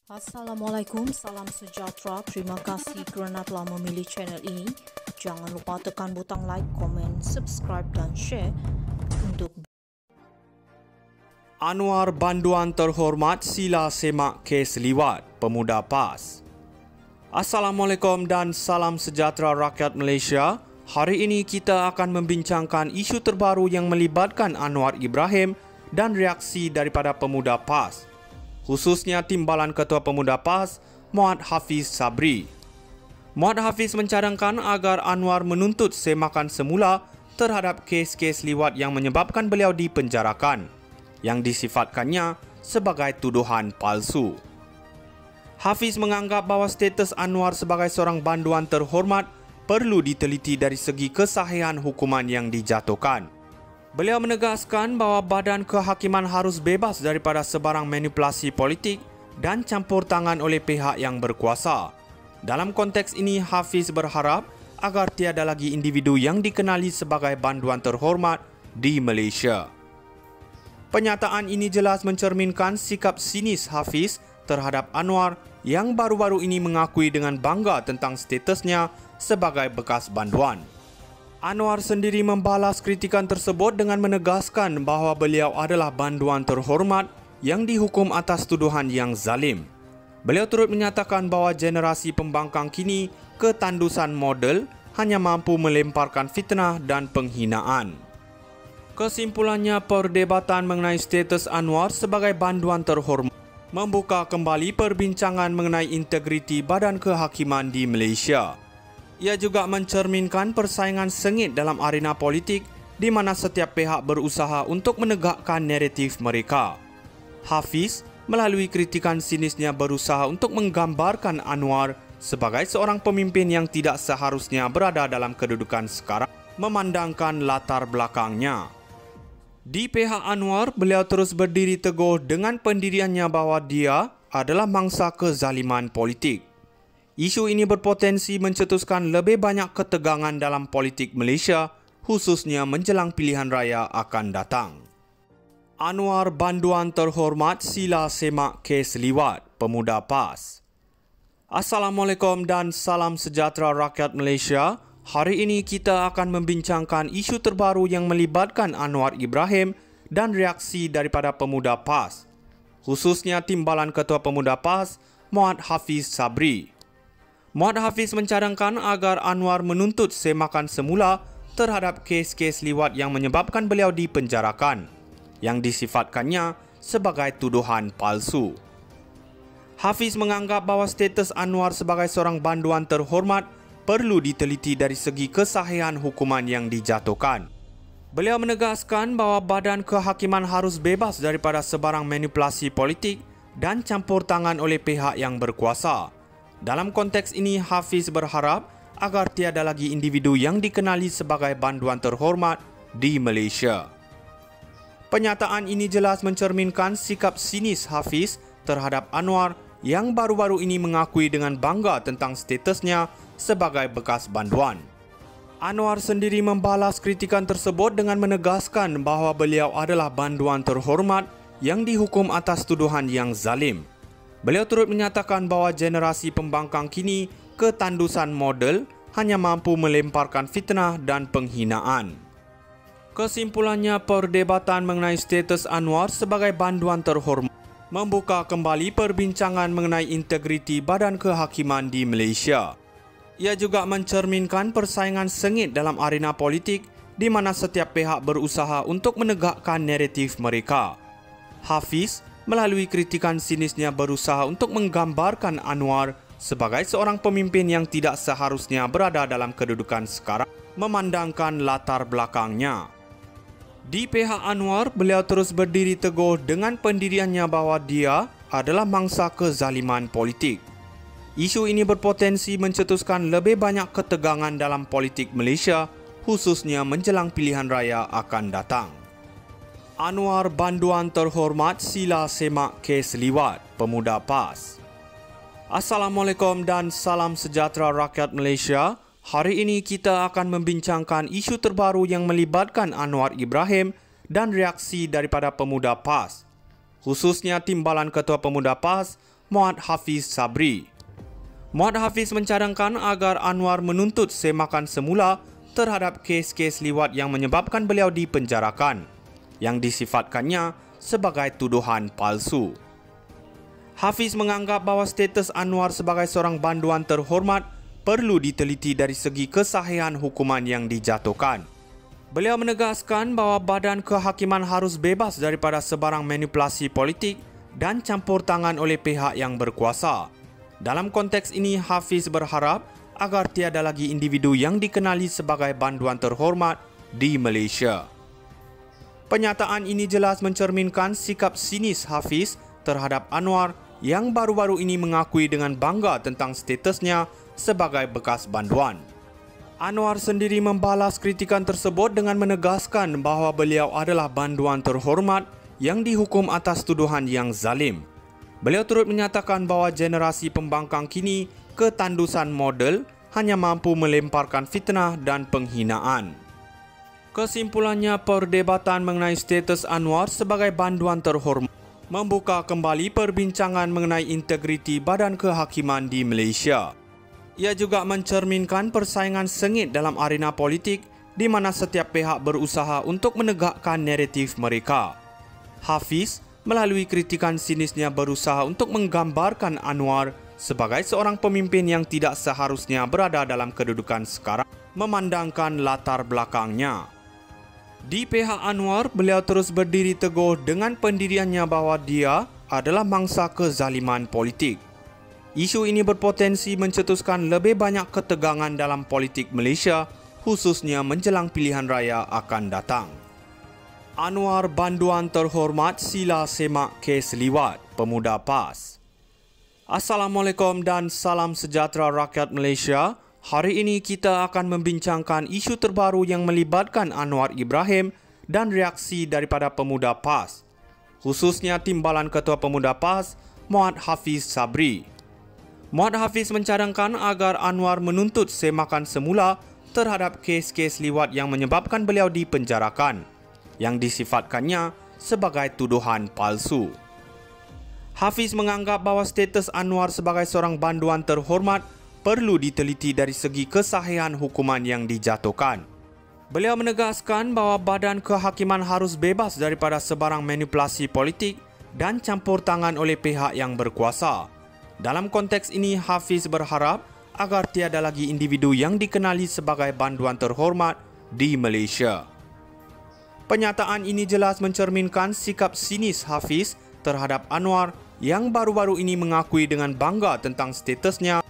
Assalamualaikum, salam sejahtera. Terima kasih kerana telah memilih channel ini. Jangan lupa tekan butang like, komen, subscribe dan share untuk Anwar Banduan terhormat sila semak kes liwat pemuda PAS. Assalamualaikum dan salam sejahtera rakyat Malaysia. Hari ini kita akan membincangkan isu terbaru yang melibatkan Anwar Ibrahim dan reaksi daripada pemuda PAS, khususnya Timbalan Ketua Pemuda PAS, Muhammad Hafiz Sabri. Muhammad Hafiz mencadangkan agar Anwar menuntut semakan semula terhadap kes-kes liwat yang menyebabkan beliau dipenjarakan, yang disifatkannya sebagai tuduhan palsu. Hafiz menganggap bahawa status Anwar sebagai seorang banduan terhormat perlu diteliti dari segi kesahihan hukuman yang dijatuhkan. Beliau menegaskan bahawa badan kehakiman harus bebas daripada sebarang manipulasi politik dan campur tangan oleh pihak yang berkuasa. Dalam konteks ini, Hafiz berharap agar tiada lagi individu yang dikenali sebagai banduan terhormat di Malaysia. Pernyataan ini jelas mencerminkan sikap sinis Hafiz terhadap Anwar yang baru-baru ini mengakui dengan bangga tentang statusnya sebagai bekas banduan. Anwar sendiri membalas kritikan tersebut dengan menegaskan bahawa beliau adalah banduan terhormat yang dihukum atas tuduhan yang zalim. Beliau turut menyatakan bahawa generasi pembangkang kini ketandusan model hanya mampu melemparkan fitnah dan penghinaan. Kesimpulannya, perdebatan mengenai status Anwar sebagai banduan terhormat membuka kembali perbincangan mengenai integriti badan kehakiman di Malaysia. Ia juga mencerminkan persaingan sengit dalam arena politik di mana setiap pihak berusaha untuk menegakkan naratif mereka. Hafiz melalui kritikan sinisnya berusaha untuk menggambarkan Anwar sebagai seorang pemimpin yang tidak seharusnya berada dalam kedudukan sekarang, memandangkan latar belakangnya. Di pihak Anwar, beliau terus berdiri teguh dengan pendiriannya bahawa dia adalah mangsa kezaliman politik. Isu ini berpotensi mencetuskan lebih banyak ketegangan dalam politik Malaysia, khususnya menjelang pilihan raya akan datang. Anwar banduan terhormat sila semak kes liwat pemuda PAS. Assalamualaikum dan salam sejahtera rakyat Malaysia. Hari ini kita akan membincangkan isu terbaru yang melibatkan Anwar Ibrahim dan reaksi daripada pemuda PAS, khususnya Timbalan Ketua Pemuda PAS, Muhammad Hafiz Sabri. Muhammad Hafiz mencadangkan agar Anwar menuntut semakan semula terhadap kes-kes liwat yang menyebabkan beliau dipenjarakan, yang disifatkannya sebagai tuduhan palsu. Hafiz menganggap bahawa status Anwar sebagai seorang banduan terhormat perlu diteliti dari segi kesahihan hukuman yang dijatuhkan. Beliau menegaskan bahawa badan kehakiman harus bebas daripada sebarang manipulasi politik dan campur tangan oleh pihak yang berkuasa. Dalam konteks ini, Hafiz berharap agar tiada lagi individu yang dikenali sebagai banduan terhormat di Malaysia. Pernyataan ini jelas mencerminkan sikap sinis Hafiz terhadap Anwar yang baru-baru ini mengakui dengan bangga tentang statusnya sebagai bekas banduan. Anwar sendiri membalas kritikan tersebut dengan menegaskan bahawa beliau adalah banduan terhormat yang dihukum atas tuduhan yang zalim. Beliau turut menyatakan bahawa generasi pembangkang kini ketandusan model hanya mampu melemparkan fitnah dan penghinaan. Kesimpulannya, perdebatan mengenai status Anwar sebagai banduan terhormat membuka kembali perbincangan mengenai integriti badan kehakiman di Malaysia. Ia juga mencerminkan persaingan sengit dalam arena politik di mana setiap pihak berusaha untuk menegakkan naratif mereka. Hafiz melalui kritikan sinisnya berusaha untuk menggambarkan Anwar sebagai seorang pemimpin yang tidak seharusnya berada dalam kedudukan sekarang, memandangkan latar belakangnya. Di pihak Anwar, beliau terus berdiri teguh dengan pendiriannya bahawa dia adalah mangsa kezaliman politik. Isu ini berpotensi mencetuskan lebih banyak ketegangan dalam politik Malaysia, khususnya menjelang pilihan raya akan datang. Anwar banduan terhormat sila semak kes liwat pemuda PAS. Assalamualaikum dan salam sejahtera rakyat Malaysia. Hari ini kita akan membincangkan isu terbaru yang melibatkan Anwar Ibrahim dan reaksi daripada pemuda PAS, khususnya Timbalan Ketua Pemuda PAS, Muhammad Hafiz Sabri. Muhammad Hafiz mencadangkan agar Anwar menuntut semakan semula terhadap kes-kes liwat yang menyebabkan beliau dipenjarakan, yang disifatkannya sebagai tuduhan palsu. Hafiz menganggap bahawa status Anwar sebagai seorang banduan terhormat perlu diteliti dari segi kesahihan hukuman yang dijatuhkan. Beliau menegaskan bahawa badan kehakiman harus bebas daripada sebarang manipulasi politik dan campur tangan oleh pihak yang berkuasa. Dalam konteks ini, Hafiz berharap agar tiada lagi individu yang dikenali sebagai banduan terhormat di Malaysia. Pernyataan ini jelas mencerminkan sikap sinis Hafiz terhadap Anwar yang baru-baru ini mengakui dengan bangga tentang statusnya sebagai bekas banduan. Anwar sendiri membalas kritikan tersebut dengan menegaskan bahawa beliau adalah banduan terhormat yang dihukum atas tuduhan yang zalim. Beliau turut menyatakan bahawa generasi pembangkang kini ketandusan model hanya mampu melemparkan fitnah dan penghinaan. Kesimpulannya, perdebatan mengenai status Anwar sebagai banduan terhormat membuka kembali perbincangan mengenai integriti badan kehakiman di Malaysia. Ia juga mencerminkan persaingan sengit dalam arena politik di mana setiap pihak berusaha untuk menegakkan naratif mereka. Hafiz melalui kritikan sinisnya berusaha untuk menggambarkan Anwar sebagai seorang pemimpin yang tidak seharusnya berada dalam kedudukan sekarang, memandangkan latar belakangnya. Di pihak Anwar, beliau terus berdiri teguh dengan pendiriannya bahawa dia adalah mangsa kezaliman politik. Isu ini berpotensi mencetuskan lebih banyak ketegangan dalam politik Malaysia, khususnya menjelang pilihan raya akan datang. Anwar banduan terhormat sila semak kes liwat pemuda PAS. Assalamualaikum dan salam sejahtera rakyat Malaysia. Hari ini kita akan membincangkan isu terbaru yang melibatkan Anwar Ibrahim dan reaksi daripada pemuda PAS, khususnya Timbalan Ketua Pemuda PAS, Muhammad Hafiz Sabri. Muhammad Hafiz mencadangkan agar Anwar menuntut semakan semula terhadap kes-kes liwat yang menyebabkan beliau dipenjarakan, yang disifatkannya sebagai tuduhan palsu. Hafiz menganggap bahawa status Anwar sebagai seorang banduan terhormat perlu diteliti dari segi kesahihan hukuman yang dijatuhkan. Beliau menegaskan bahawa badan kehakiman harus bebas daripada sebarang manipulasi politik dan campur tangan oleh pihak yang berkuasa. Dalam konteks ini, Hafiz berharap agar tiada lagi individu yang dikenali sebagai banduan terhormat di Malaysia. Pernyataan ini jelas mencerminkan sikap sinis Hafiz terhadap Anwar yang baru-baru ini mengakui dengan bangga tentang statusnya